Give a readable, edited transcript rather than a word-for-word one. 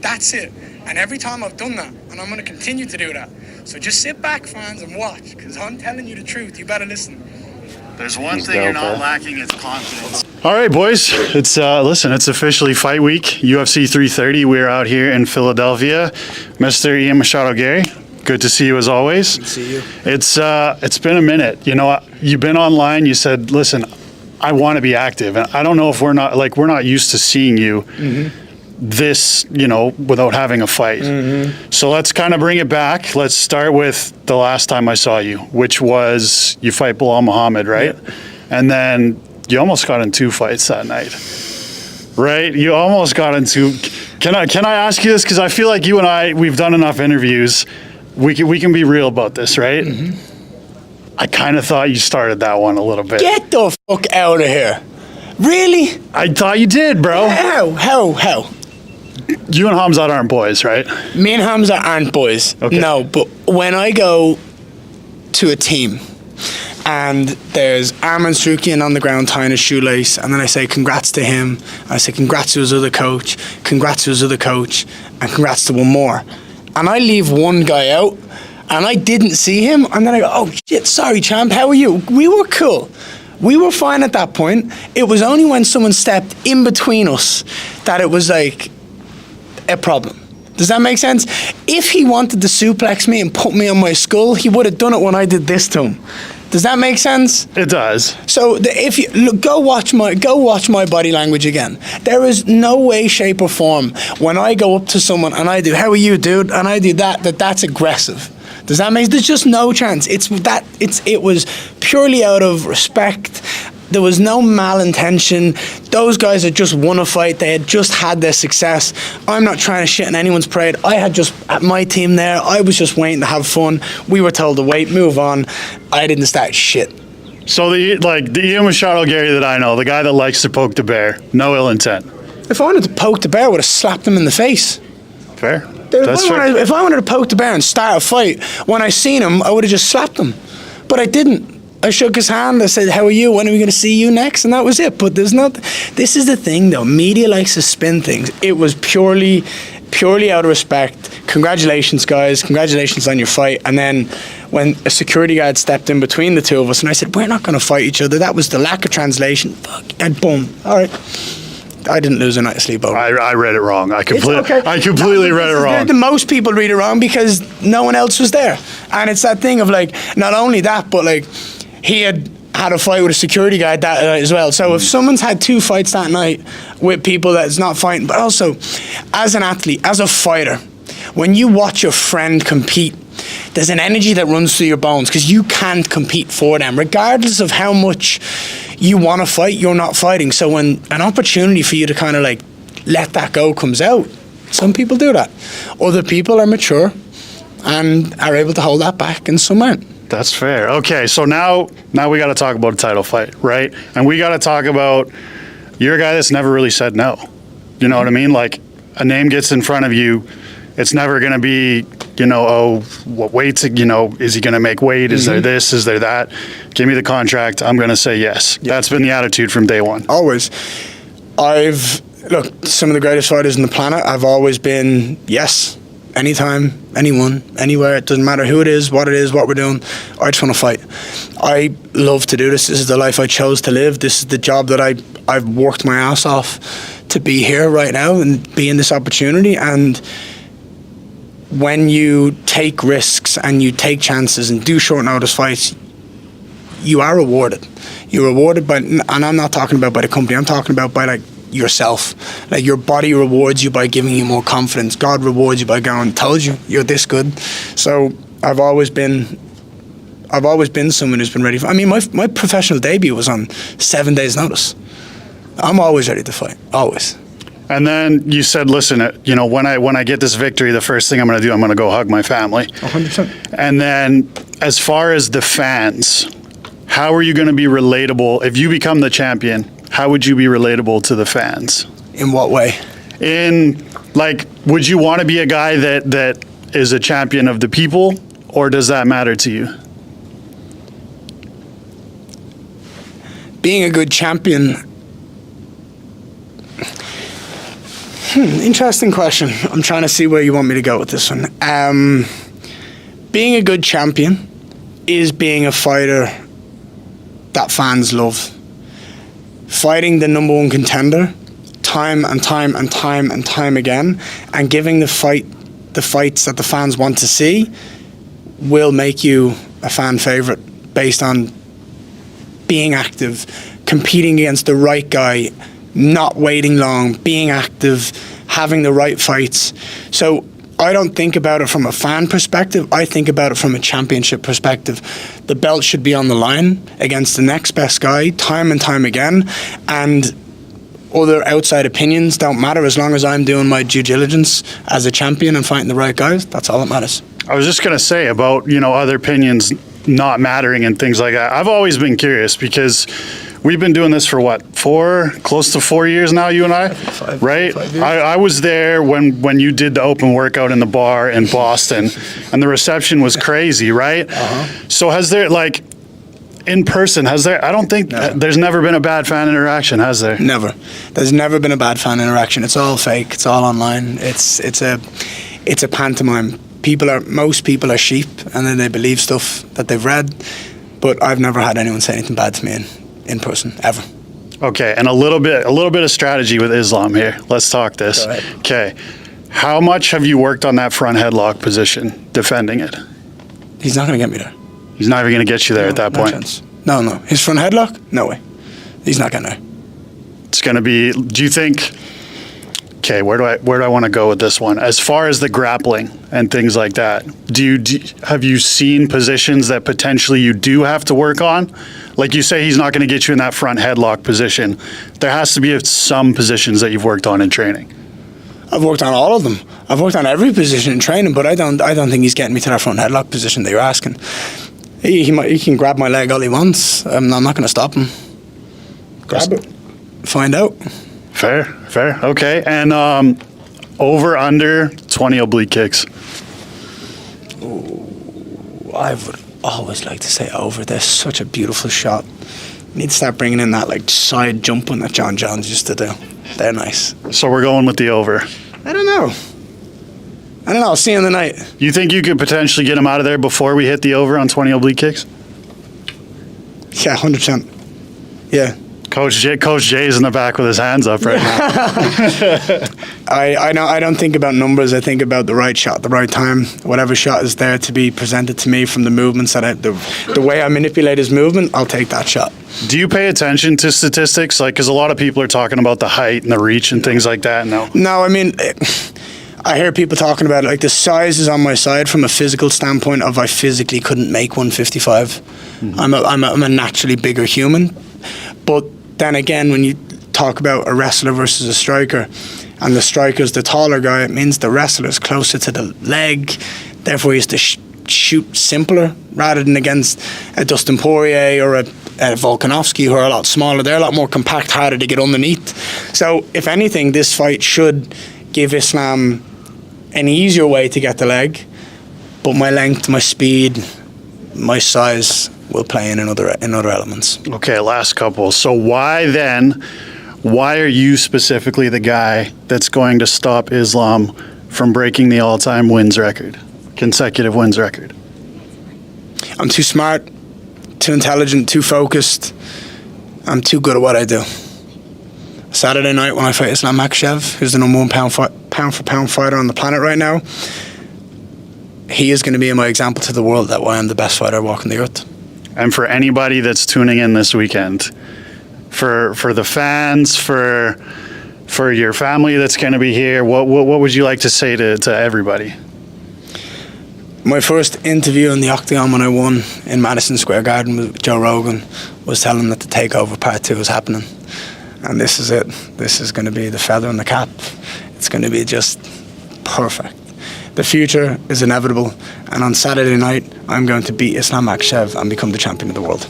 That's it. And every time I've done that, and I'm going to continue to do that. So just sit back, fans, and watch, because I'm telling you the truth. You better listen. There's one thing you're not lacking, it's confidence. All right, boys. It's it's officially fight week. UFC 330. We're out here in Philadelphia. Mr. Ian Machado Garry, good to see you as always. Good to see you. It's been a minute. You know, you've been online. You said, listen, I want to be active, and I don't know if we're not used to seeing you this, without having a fight. So let's kind of bring it back. Let's start with the last time I saw you, which was you fight Belal Muhammad, right? Yep. And then you almost got in 2 fights that night, right? You almost got into. Can I ask you this, because I feel like you and we've done enough interviews. We can be real about this, right? I kind of thought you started that one a little bit. Get the fuck out of here. Really? I thought you did, bro. How? You and Hamzat aren't boys, right? Me and Hamza aren't boys. Okay. No, but when I go to a team and there's Arman Srukian on the ground tying his shoelace, and then I say congrats to him, I say congrats to his other coach, congrats to his other coach, and congrats to one more. And I leave one guy out, and I didn't see him, and then I go, oh shit, sorry champ, how are you? We were cool. We were fine at that point. It was only when someone stepped in between us that it was like a problem. Does that make sense? If he wanted to suplex me and put me on my skull, he would have done it when I did this to him. Does that make sense? It does. So if you look, go watch my body language again. There is no way, shape, or form when I go up to someone and I do, "How are you, dude?" and I do that's aggressive. Does that make? There's just no chance. It was purely out of respect. There was no malintention. Those guys had just won a fight. They had just had their success. I'm not trying to shit on anyone's parade. I had just, at my team there, I was just waiting to have fun. We were told to wait, move on. I didn't start shit. So the Ian Machado Garry that I know, the guy that likes to poke the bear, no ill intent. If I wanted to poke the bear, I would have slapped him in the face. Fair. That's fair. If I wanted to poke the bear and start a fight, when I seen him, I would have just slapped him. But I didn't. I shook his hand. I said, "How are you? When are we going to see you next?" And that was it. But this is the thing, though. Media likes to spin things. It was purely out of respect. Congratulations, guys. Congratulations on your fight. And then when a security guard stepped in between the two of us, and I said, "We're not going to fight each other." That was the lack of translation. Fuck. And boom. All right. I didn't lose a night's sleep over. I read it wrong. I completely read it wrong. The most people read it wrong because no one else was there. And it's that thing of like, not only that, but like, he had a fight with a security guard that night as well. So if someone's had 2 fights that night with people that's not fighting, but also as an athlete, as a fighter, when you watch your friend compete, there's an energy that runs through your bones because you can't compete for them. Regardless of how much you want to fight, you're not fighting. So when an opportunity for you to kind of like let that go comes out, some people do that. Other people are mature and are able to hold that back, and some aren't. That's fair. Okay, so now we got to talk about a title fight, right? And we got to talk about, you're a guy that's never really said no. You know what I mean? Like, a name gets in front of you, it's never going to be, what weight's, is he going to make weight? Is there this? Is there that? Give me the contract. I'm going to say yes. Yep. That's been the attitude from day one. Always. Look, some of the greatest fighters on the planet, I've always been yes. Anytime, anyone, anywhere. It doesn't matter who it is, what we're doing. I just want to fight. I love to do this. This is the life I chose to live. This is the job that I've worked my ass off to be here right now and be in this opportunity. And when you take risks and you take chances and do short notice fights, you are rewarded. You're rewarded by, and I'm not talking about by the company, I'm talking about by like yourself. Like, your body rewards you by giving you more confidence. God rewards you by going, "Told you, you're this good." So I've always been someone who's been ready for, my professional debut was on 7 days notice. I'm always ready to fight, always. And then you said, listen, when I get this victory, the first thing I'm going to do, I'm going to go hug my family. 100%. And then as far as the fans, how are you going to be relatable? If you become the champion, how would you be relatable to the fans? In what way? Would you want to be a guy that is a champion of the people, or does that matter to you? Being a good champion, Interesting question. I'm trying to see where you want me to go with this one. Being a good champion is being a fighter that fans love. Fighting the number one contender time and time and time and time again, and giving the fights that the fans want to see will make you a fan favorite based on being active, competing against the right guy, not waiting long, being active, having the right fights. So I don't think about it from a fan perspective. I think about it from a championship perspective. The belt should be on the line against the next best guy time and time again, and other outside opinions don't matter as long as I'm doing my due diligence as a champion and fighting the right guys. That's all that matters. I was just going to say about, other opinions not mattering and things like that. I've always been curious because we've been doing this for close to 4 years now, you and I, right? 5 years. I was there when you did the open workout in the bar in Boston, and the reception was crazy, right? So has there, in person, I don't think there's never been a bad fan interaction, has there? Never. There's never been a bad fan interaction. It's all fake. It's all online. It's a pantomime. Most people are sheep, and then they believe stuff that they've read. But I've never had anyone say anything bad to me in person ever. Okay, and a little bit of strategy with Islam here. Let's talk this. Go ahead. Okay, how much have you worked on that front headlock position, defending it? He's not going to get me there. He's not even going to get you there at that No point. chance. No. His front headlock? No way. He's not getting there. It's going to be. Do you think? Okay, where do I want to go with this one? As far as the grappling and things like that, have you seen positions that potentially you do have to work on? Like you say, he's not going to get you in that front headlock position. There has to be some positions that you've worked on in training. I've worked on all of them. I've worked on every position in training, but I don't think he's getting me to that front headlock position that you're asking. He can grab my leg all he wants. I'm not going to stop him. Grab it. Find out. Fair. Okay. And over, under 20 oblique kicks. I would always like to say over. They're such a beautiful shot. You need to start bringing in that side jumping that John Jones used to do. They're nice. So we're going with the over. I don't know. I'll see you in the night. You think you could potentially get him out of there before we hit the over on 20 oblique kicks? Yeah, 100%. Yeah. Coach Jay's in the back with his hands up right now. I don't think about numbers. I think about the right shot, the right time. Whatever shot is there to be presented to me from the movements the way I manipulate his movement, I'll take that shot. Do you pay attention to statistics? Because a lot of people are talking about the height and the reach and things like that. No, I mean, I hear people talking about it, the size is on my side from a physical standpoint of I physically couldn't make 155. Mm-hmm. I'm a naturally bigger human. But then again, when you talk about a wrestler versus a striker, and the striker's the taller guy, it means the wrestler's closer to the leg, therefore he has to shoot simpler rather than against a Dustin Poirier or a Volkanovski, who are a lot smaller. They're a lot more compact, harder to get underneath. So if anything, this fight should give Islam an easier way to get the leg, but my length, my speed, my size will play in other elements. Okay, last couple. So why are you specifically the guy that's going to stop Islam from breaking the all-time consecutive wins record? I'm too smart, too intelligent, too focused. I'm too good at what I do. Saturday night when I fight Islam Makhachev, who's the number one pound for pound fighter on the planet right now, he is going to be my example to the world that why I'm the best fighter walking the earth. And for anybody that's tuning in this weekend, for the fans, for your family that's going to be here, what would you like to say to everybody? My first interview in the Octagon when I won in Madison Square Garden with Joe Rogan was telling him that the Takeover Part 2 is happening. And this is it. This is going to be the feather in the cap. It's going to be just perfect. The future is inevitable, and on Saturday night, I'm going to beat Islam Makhachev and become the champion of the world.